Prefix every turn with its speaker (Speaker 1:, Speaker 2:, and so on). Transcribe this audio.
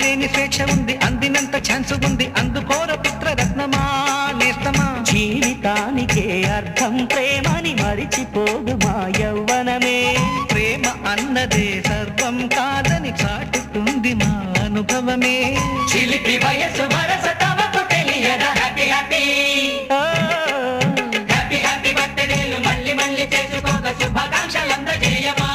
Speaker 1: అందలేని స్వేచ్ఛ ఉంది, అందినంత ఛాన్స్ ఉంది, అందుకోర పుత్రరత్నమా నేస్తమా.
Speaker 2: జీవితానికే అర్థం ప్రేమని మరిచిపోదు మా యవ్వనమే.
Speaker 1: ప్రేమ అన్నదే సర్వం కాదని చాటుతుంది మా అనుభవమే.
Speaker 3: చిలిపి వయసు వరస తమకు తెలియదా. హ్యాపీ హ్యాపీ హ్యాపీ హ్యాపీ బర్త్డేలు మళ్ళీ మళ్ళీ చేసుకోక శుభాకాంక్షలందజేయమా.